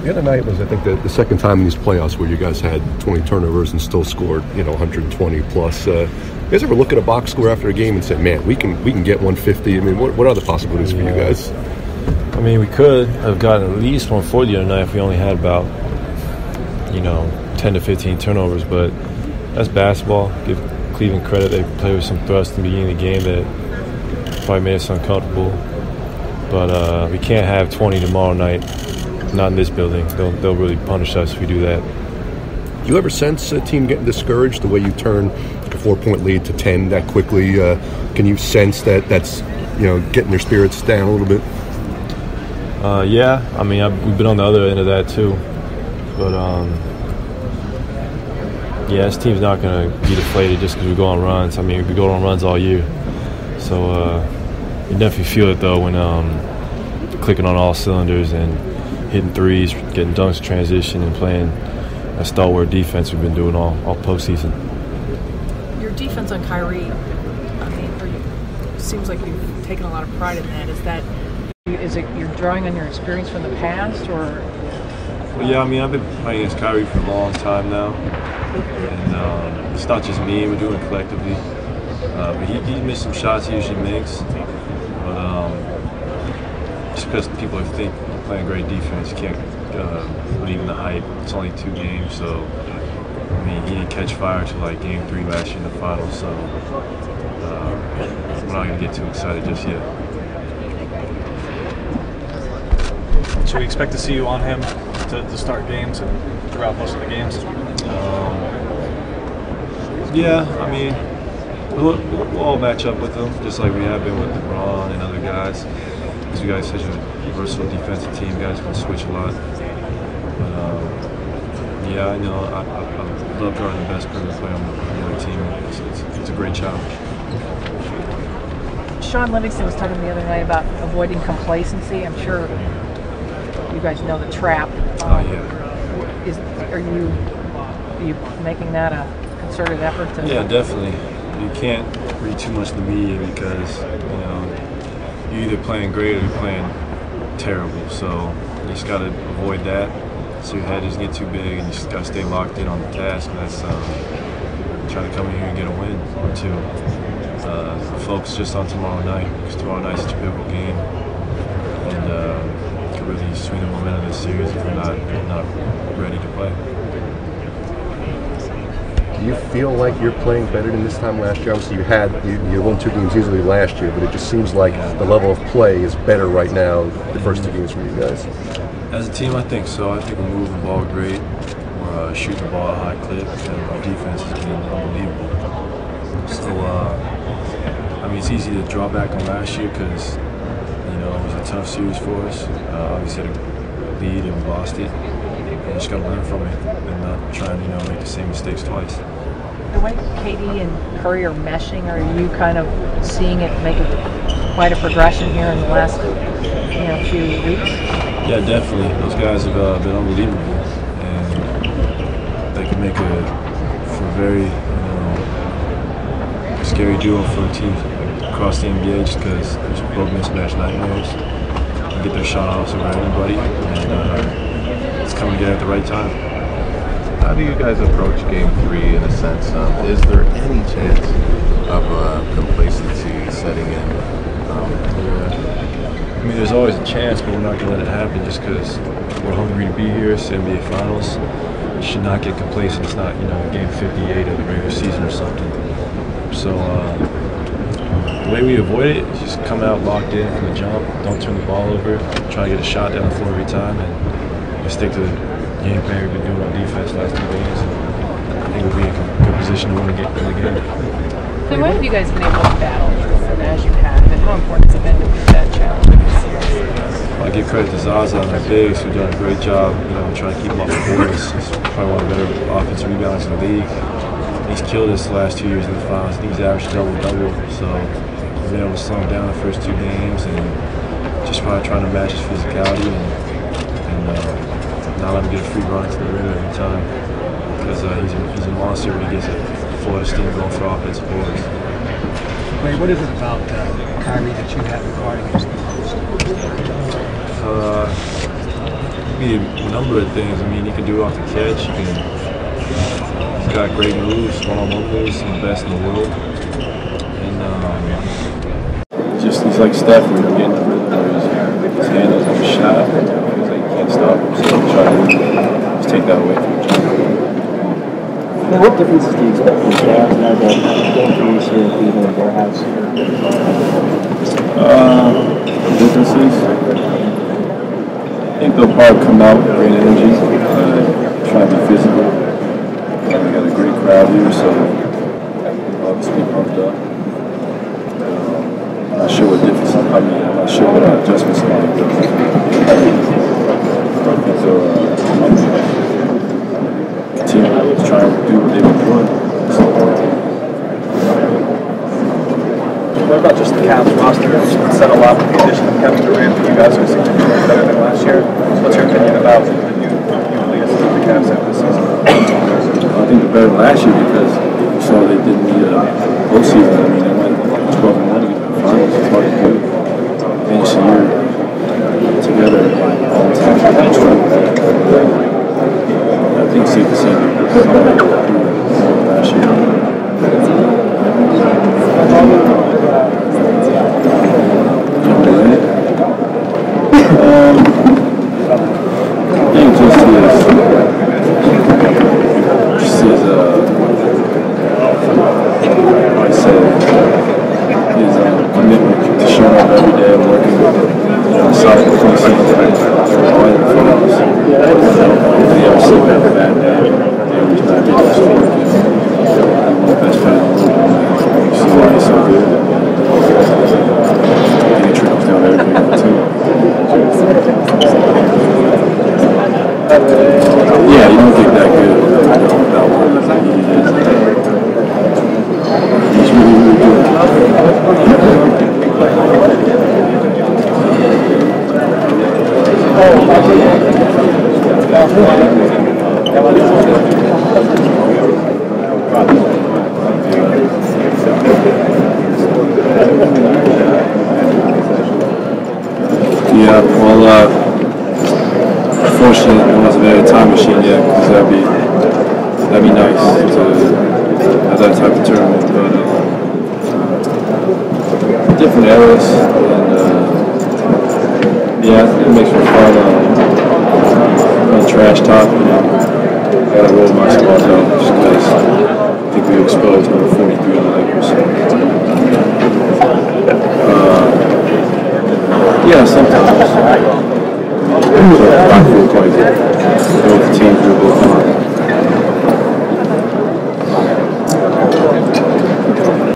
The other night was, I think, the second time in these playoffs where you guys had 20 turnovers and still scored, 120 plus. You guys ever look at a box score after a game and say, man, we can get 150? I mean, what are the possibilities for you guys? I mean, we could have gotten at least 140 the other night if we only had about, 10 to 15 turnovers. But that's basketball. Give Cleveland credit. They played with some thrust in the beginning of the game that probably made us uncomfortable. But we can't have 20 tomorrow night. Not in this building. They'll really punish us if we do that. Do you ever sense a team getting discouraged the way you turn a 4-point lead to 10 that quickly? Can you sense that's getting their spirits down a little bit? Yeah. I mean, we've been on the other end of that too. But this team's not going to be deflated just because we go on runs. I mean, we go on runs all year. So you definitely feel it though when clicking on all cylinders and hitting threes, getting dunks, transition, and playing that stalwart defense we've been doing all postseason. Your defense on Kyrie, I mean, seems like you've taken a lot of pride in that. Is it you're drawing on your experience from the past, or? Well, yeah, I mean, I've been playing against Kyrie for a long time now, and it's not just me; we're doing it collectively. But he missed some shots he usually makes, but just because people think playing great defense, you can't believe in the hype. It's only 2 games, so I mean, he didn't catch fire till like Game 3 last year in the finals. So we're not gonna get too excited just yet. Should we expect to see you on him to start games and throughout most of the games? Yeah, I mean, we'll all match up with him just like we have been with LeBron and other guys. Because you guys are such a versatile defensive team, you guys can switch a lot. But yeah, I know I love guarding the best perimeter player on the other team. It's a great challenge. Sean Livingston was talking the other night about avoiding complacency. I'm sure you guys know the trap. Yeah. Are you making that a concerted effort to? Yeah, definitely. You can't read too much of the media because you're either playing great or you're playing terrible. So you just got to avoid that. So your head doesn't get too big, and you just got to stay locked in on the task. And that's trying to come in here and get a win or two. Focus just on tomorrow night, because tomorrow night's such a pivotal game, and could really swing the momentum of this series if we're not ready to play. Do you feel like you're playing better than this time last year? Obviously, you won 2 games easily last year, but it just seems like the level of play is better right now. The first 2 games from you guys. As a team, I think so. I think we're moving the ball great. We're shooting the ball at a high clip, and our defense has been unbelievable. So, I mean, it's easy to draw back on last year because it was a tough series for us. Obviously, had a lead and we lost it. And just got to learn from it and not try and make the same mistakes twice. The way KD and Curry are meshing, are you kind of seeing it make quite a progression here in the last few weeks? Yeah, definitely. Those guys have been unbelievable, and they can make for a very scary duo for teams across the NBA just because there's both mismatch nightmares. They get their shot off over anybody, and it's coming together at the right time. How do you guys approach Game 3 in a sense? Is there any chance of complacency setting in? I mean, there's always a chance, but we're not going to let it happen just because we're hungry to be here. It's the NBA Finals. We should not get complacent. It's not, Game 58 of the regular season or something. So the way we avoid it is just come out locked in from the jump, don't turn the ball over, try to get a shot down the floor every time, and stick to the game plan we've been doing on defense last 2 games. And I think we'll be in a good position to win the game. Then why have you guys been able to battle as you have, and how important has it been to beat that challenge in this series? Well, I give credit to Zaza and the bigs who've done a great job, trying to keep him off the boards. He's probably one of the better offensive rebounders in the league. He's killed us the last 2 years in the finals. I think he's averaged double-double, so we've been able to slow him down the first 2 games and just probably trying to match his physicality and not let him get a free run to the rim every time because he's a monster when he gets a floor steam going for offensive boards. Ray, what is it about Kyrie that you have regarding his post? could be a number of things. I mean, he can do it off the catch. He's got great moves, one-on-one moves, some of the best in the world. And he's like Steph, where you get in the rhythm where his hand is like a shot. He's like, you can't stop him, so try to just take that away from him. What differences do you expect from the Cavs now that game 3 is here in Cleveland and their house? Differences? I think they'll probably come out with great energy, try to be physical. We got a great crowd here, so obviously pumped up. I'm not sure what differences, I'm not sure what adjustments are going to make. I think they'll continue to try and do what they've been doing. What about just the Cavs roster? It's said a lot with the addition of Kevin Durant, but you guys are significantly better than last year. What's your opinion about the new leaders that the Cavs have this season? I think they're better than last year because you saw they didn't need a postseason. I mean, they went 12-1 to get to the finals. It's hard to do. Finish the year together all the time. I think it's safe to say last year. Yeah, well, unfortunately, no one's made a time machine yet because that'd be nice to have that type of tournament. But different eras, and yeah, it makes for fun. Trash talk, you know. I gotta roll my squad out just because I think we exposed number 43 on the Lakers. Yeah, sometimes. I feel quite good.